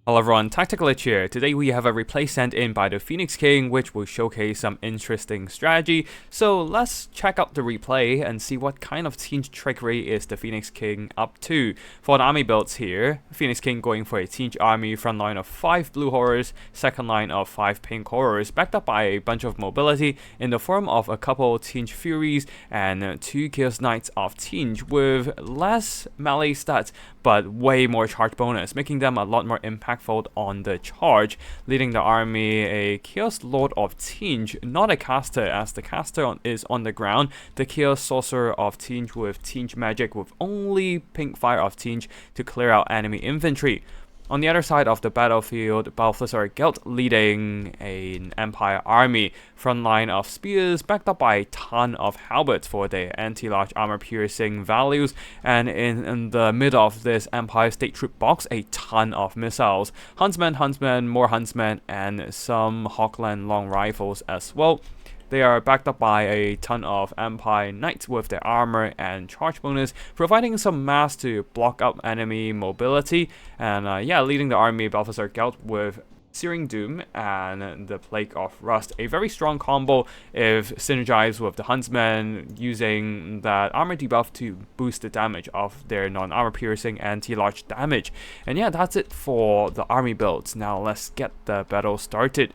Hello everyone, Tactical Itch here. Today we have a replay sent in by the Phoenix King, which will showcase some interesting strategy. So let's check out the replay and see what kind of Tzeentch trickery is the Phoenix King up to. For the army builds here, Phoenix King going for a Tzeentch army, front line of 5 blue horrors, second line of 5 pink horrors, backed up by a bunch of mobility in the form of a couple Tzeentch Furies and 2 Chaos Knights of Tzeentch with less melee stats but way more charge bonus, making them a lot more impactful on the charge, leading the army a Chaos Lord of Tzeentch, not a caster, as the caster is on the ground, the Chaos Sorcerer of Tzeentch with Tzeentch magic with only pink fire of Tzeentch to clear out enemy infantry. On the other side of the battlefield, Balthasar Gelt leading an Empire army, front line of spears backed up by a ton of halberds for their anti-large armor piercing values, and in the middle of this Empire State Troop box, a ton of missiles. Huntsmen, more huntsmen, and some Hawkland long rifles as well. They are backed up by a ton of Empire Knights with their armor and charge bonus, providing some mass to block up enemy mobility. And leading the army, Balthasar Gelt with Searing Doom and the Plague of Rust. A very strong combo if synergized with the Huntsmen, using that armor debuff to boost the damage of their non-armor piercing anti-large damage. And yeah, that's it for the army builds. Now let's get the battle started.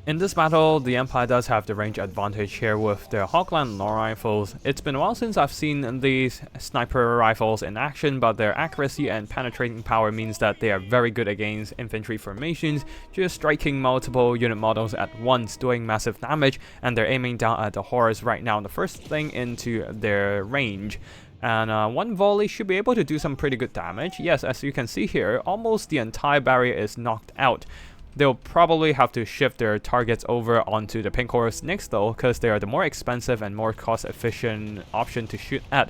In this battle, the Empire does have the range advantage here with their Hawkland long rifles. It's been a while since I've seen these sniper rifles in action, but their accuracy and penetrating power means that they are very good against infantry formations, just striking multiple unit models at once, doing massive damage, and they're aiming down at the horrors right now, the first thing into their range. And one volley should be able to do some pretty good damage. Yes, as you can see here, almost the entire barrier is knocked out. They'll probably have to shift their targets over onto the pink horse next though, because they are the more expensive and more cost efficient option to shoot at.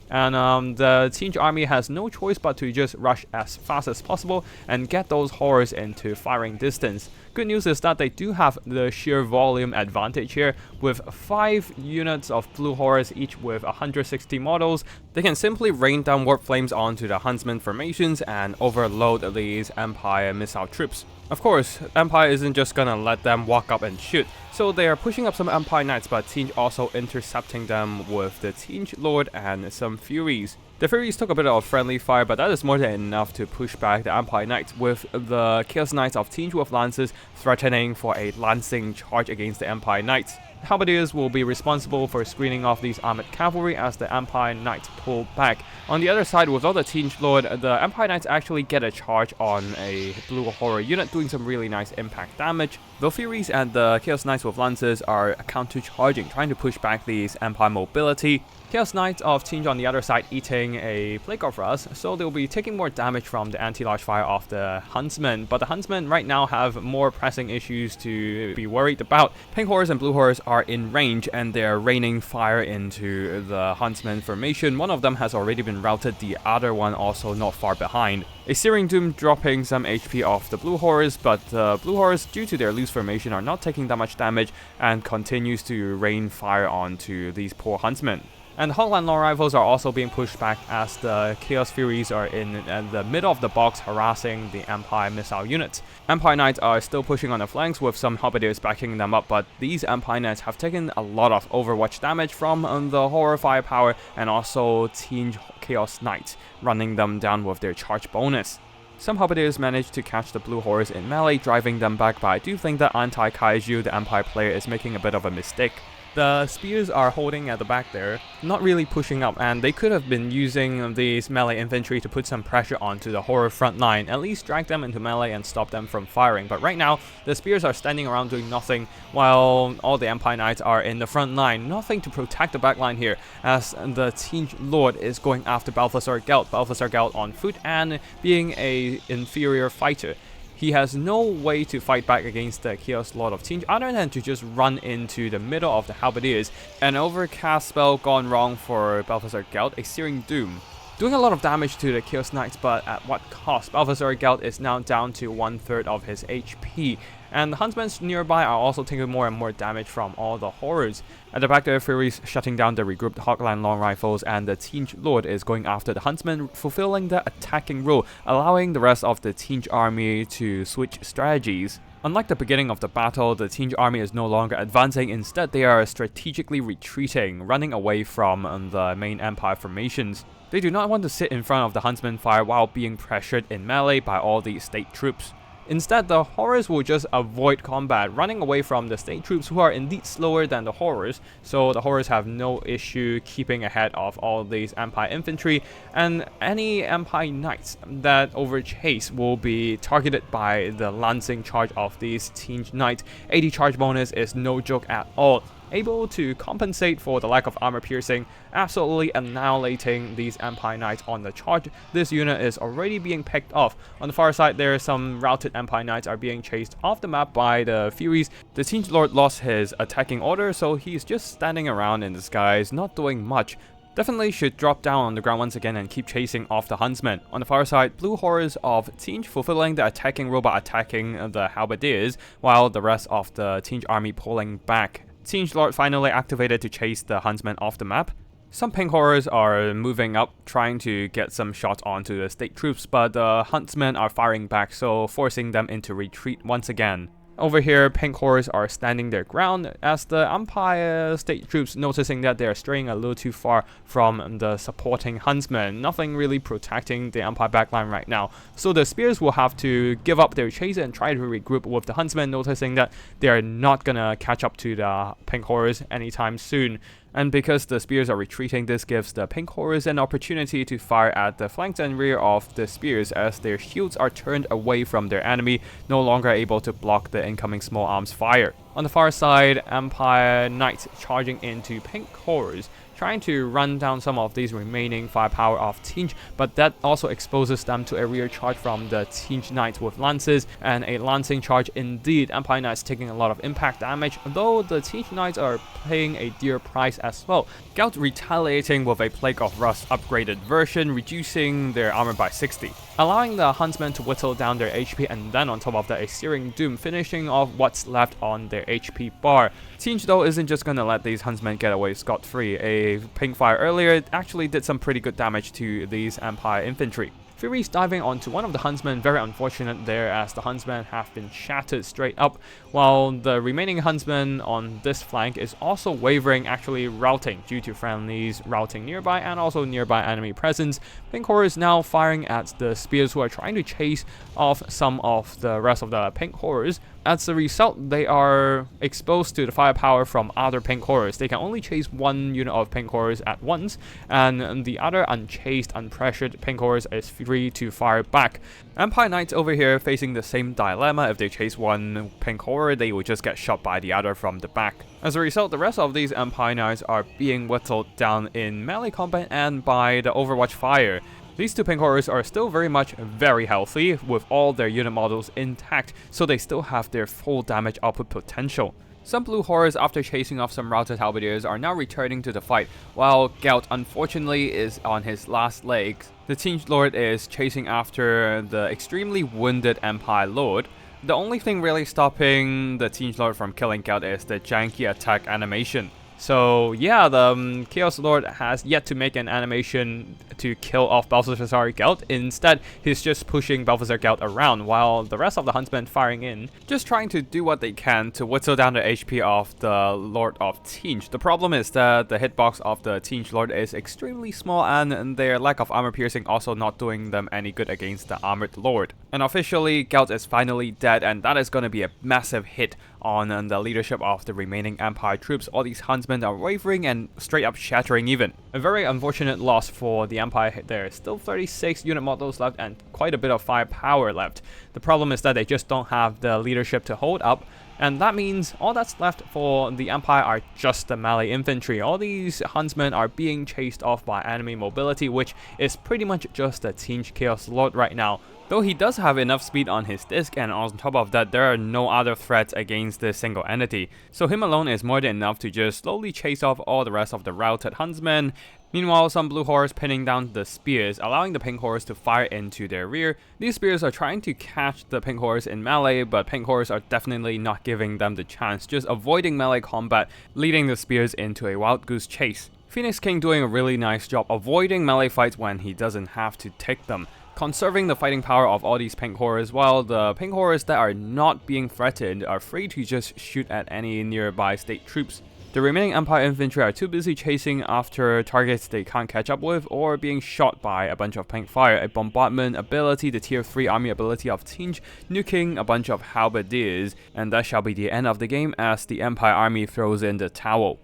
And the Tzeentch army has no choice but to just rush as fast as possible and get those horrors into firing distance. Good news is that they do have the sheer volume advantage here. With 5 units of blue horrors, each with 160 models, they can simply rain down warp flames onto the Huntsman formations and overload these Empire missile troops. Of course, Empire isn't just gonna let them walk up and shoot, so they are pushing up some Empire Knights, but Tzeentch also intercepting them with the Tzeentch Lord and some Furies. The Furies took a bit of friendly fire, but that is more than enough to push back the Empire Knights, with the Chaos Knights of Tzeentch with lances threatening for a lancing charge against the Empire Knights. Halberdiers will be responsible for screening off these armored cavalry as the Empire Knights pull back. On the other side, without the Tzeentch Lord, the Empire Knights actually get a charge on a blue horror unit, doing some really nice impact damage. The Furies and the Chaos Knights with lances are counter-charging, trying to push back these Empire mobility. Chaos Knights of Tzeentch on the other side eating a Plague of Rust, so they'll be taking more damage from the anti-large fire of the Huntsmen, but the Huntsmen right now have more pressing issues to be worried about. Pink horrors and blue horrors are in range and they're raining fire into the Huntsman formation. One of them has already been routed, the other one also not far behind. A Searing Doom dropping some HP off the blue horrors, but the blue horrors, due to their loose formation, are not taking that much damage and continues to rain fire onto these poor Huntsmen. And the Hawkland long rifles are also being pushed back as the Chaos Furies are in the middle of the box harassing the Empire missile units. Empire Knights are still pushing on the flanks with some Halberdiers backing them up, but these Empire Knights have taken a lot of Overwatch damage from the horror firepower and also Tzeentch Chaos Knights, running them down with their charge bonus. Some Halberdiers managed to catch the blue horrors in melee, driving them back, but I do think that anti-Kaiju, the Empire player, is making a bit of a mistake. The spears are holding at the back there, not really pushing up, and they could have been using these melee infantry to put some pressure onto the horror front line, at least drag them into melee and stop them from firing. But right now, the spears are standing around doing nothing, while all the Empire Knights are in the front line. Nothing to protect the back line here, as the Tzeentch Lord is going after Balthasar Gelt. Balthasar Gelt on foot and being a inferior fighter. He has no way to fight back against the Chaos Lord of Tzeentch other than to just run into the middle of the Halberdiers. An overcast spell gone wrong for Balthasar Gelt, a Searing Doom. doing a lot of damage to the Chaos Knights, but at what cost? Balthazar Gelt is now down to 1/3 of his HP, and the Huntsmen nearby are also taking more and more damage from all the horrors. At the back, the Furies shutting down the regrouped Hogline Long Rifles, and the Tzeentch Lord is going after the Huntsmen, fulfilling the attacking role, allowing the rest of the Tzeentch army to switch strategies. Unlike the beginning of the battle, the Tzeentch army is no longer advancing. Instead, they are strategically retreating, running away from the main Empire formations. They do not want to sit in front of the Huntsmen fire while being pressured in melee by all the state troops. Instead, the horrors will just avoid combat, running away from the state troops who are indeed slower than the horrors, so the horrors have no issue keeping ahead of all these Empire infantry, and any Empire knights that overchase will be targeted by the lancing charge of these Tzeentch knights. 80 charge bonus is no joke at all, able to compensate for the lack of armor piercing, absolutely annihilating these Empire Knights on the charge. This unit is already being picked off. On the far side, there are some routed Empire Knights are being chased off the map by the Furies. The Tzeentch Lord lost his attacking order, so he's just standing around in the skies, not doing much. Definitely should drop down on the ground once again and keep chasing off the Huntsmen. On the far side, blue horrors of Tzeentch fulfilling the attacking role by attacking the Halberdiers, while the rest of the Tzeentch army pulling back. Tzeentch Lord finally activated to chase the Huntsmen off the map. Some pink horrors are moving up, trying to get some shots onto the state troops, but the Huntsmen are firing back, so forcing them into retreat once again. Over here, pink horrors are standing their ground as the Empire state troops noticing that they are straying a little too far from the supporting Huntsmen. Nothing really protecting the Empire backline right now. So the Spears will have to give up their chase and try to regroup with the Huntsmen, noticing that they are not gonna catch up to the pink horrors anytime soon. And because the Spears are retreating, this gives the pink horrors an opportunity to fire at the flanks and rear of the Spears as their shields are turned away from their enemy, no longer able to block the incoming small arms fire. On the far side, Empire Knights charging into pink horrors, trying to run down some of these remaining firepower of Tzeentch, but that also exposes them to a rear charge from the Tzeentch Knights with lances, and a lancing charge indeed. Empire Knights taking a lot of impact damage, though the Tzeentch Knights are paying a dear price as well. Gelt retaliating with a Plague of Rust upgraded version, reducing their armor by 60, allowing the Huntsmen to whittle down their HP, and then on top of that a Searing Doom, finishing off what's left on their HP bar. Tzeentch though isn't just gonna let these Huntsmen get away scot-free. A pink fire earlier actually did some pretty good damage to these Empire infantry. Furies diving onto one of the Huntsmen, very unfortunate there as the Huntsmen have been shattered straight up, while the remaining Huntsmen on this flank is also wavering, actually routing due to friendlies routing nearby and also nearby enemy presence. Pink horrors now firing at the Spears who are trying to chase off some of the rest of the pink horrors. As a result, they are exposed to the firepower from other pink horrors. They can only chase one unit of pink horrors at once, and the other unchased, unpressured pink horrors is free to fire back. Empire Knights over here facing the same dilemma. If they chase one pink horror, they will just get shot by the other from the back. As a result, the rest of these Empire Knights are being whittled down in melee combat and by the Overwatch fire. These two pink horrors are still very healthy with all their unit models intact, so they still have their full damage output potential. Some blue horrors, after chasing off some routed halberdiers, are now returning to the fight, while Gelt unfortunately is on his last legs. The Tzeentch Lord is chasing after the extremely wounded Empire Lord. The only thing really stopping the Tzeentch Lord from killing Gelt is the janky attack animation. So yeah, the Chaos Lord has yet to make an animation to kill off Balthazar Gelt. Instead, he's just pushing Balthazar Gelt around while the rest of the Huntsmen firing in, just trying to do what they can to whittle down the HP of the Lord of Tzeentch. The problem is that the hitbox of the Tzeentch Lord is extremely small, and their lack of armor piercing also not doing them any good against the Armored Lord. And officially, Gelt is finally dead, and that is going to be a massive hit on the leadership of the remaining Empire troops. All these Huntsmen are wavering and straight up shattering even. A very unfortunate loss for the Empire. There is still 36 unit models left and quite a bit of firepower left. The problem is that they just don't have the leadership to hold up, and that means all that's left for the Empire are just the melee infantry. All these Huntsmen are being chased off by enemy mobility, which is pretty much just the Tzeentch Chaos Lord right now. Though he does have enough speed on his disc, and on top of that there are no other threats against this single entity, so him alone is more than enough to just slowly chase off all the rest of the routed huntsmen. Meanwhile, some blue horse pinning down the spears, allowing the pink horse to fire into their rear. These spears are trying to catch the pink horse in melee, but pink horse are definitely not giving them the chance, just avoiding melee combat, leading the spears into a wild goose chase. Phoenix King doing a really nice job avoiding melee fights when he doesn't have to take them, conserving the fighting power of all these pink horrors, while the pink horrors that are not being threatened are free to just shoot at any nearby state troops. The remaining Empire infantry are too busy chasing after targets they can't catch up with, or being shot by a bunch of pink fire, a bombardment ability, the tier 3 army ability of Tzeentch, nuking a bunch of halberdiers, and that shall be the end of the game as the Empire army throws in the towel.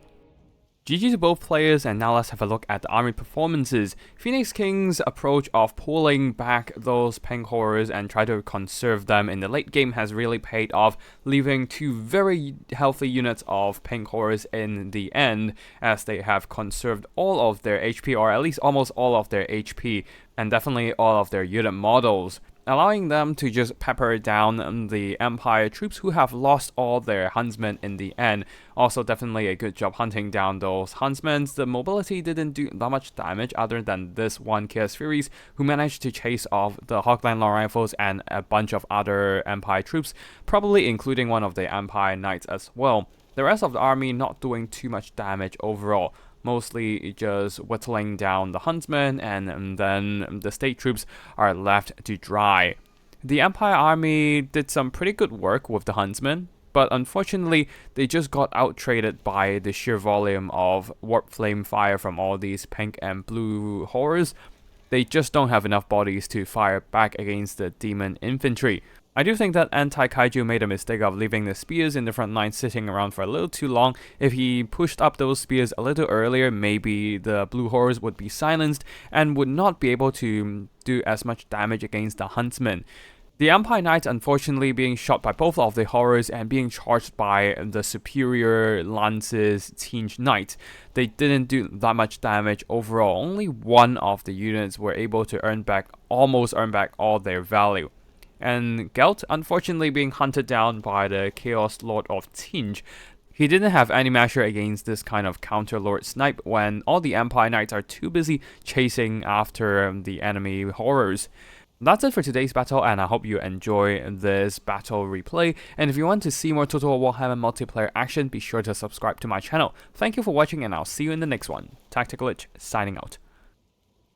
GG to both players, and now let's have a look at the army performances. Phoenix King's approach of pulling back those pink horrors and try to conserve them in the late game has really paid off, leaving two very healthy units of pink horrors in the end, as they have conserved all of their HP, or at least almost all of their HP, and definitely all of their unit models, allowing them to just pepper down the Empire troops who have lost all their huntsmen in the end. Also definitely a good job hunting down those huntsmen. The mobility didn't do that much damage other than this one Chaos Furies who managed to chase off the Hogline Long Rifles and a bunch of other Empire troops, probably including one of the Empire Knights as well. The rest of the army not doing too much damage overall, mostly just whittling down the huntsmen, and then the state troops are left to dry. The Empire army did some pretty good work with the huntsmen, but unfortunately they just got out-traded by the sheer volume of warp flame fire from all these pink and blue horrors. They just don't have enough bodies to fire back against the demon infantry. I do think that Anti-Kaiju made a mistake of leaving the spears in the front line sitting around for a little too long. If he pushed up those spears a little earlier, maybe the blue horrors would be silenced and would not be able to do as much damage against the huntsmen. The Empire Knights unfortunately being shot by both of the horrors and being charged by the superior Lance's Tzeentch Knight. They didn't do that much damage overall. Only one of the units were able to almost earn back all their value. And Gelt, unfortunately being hunted down by the Chaos Lord of Tzeentch. He didn't have any measure against this kind of counter Lord snipe when all the Empire Knights are too busy chasing after the enemy horrors. That's it for today's battle, and I hope you enjoy this battle replay. And if you want to see more Total War Warhammer multiplayer action, be sure to subscribe to my channel. Thank you for watching, and I'll see you in the next one. Tactical Itch, signing out.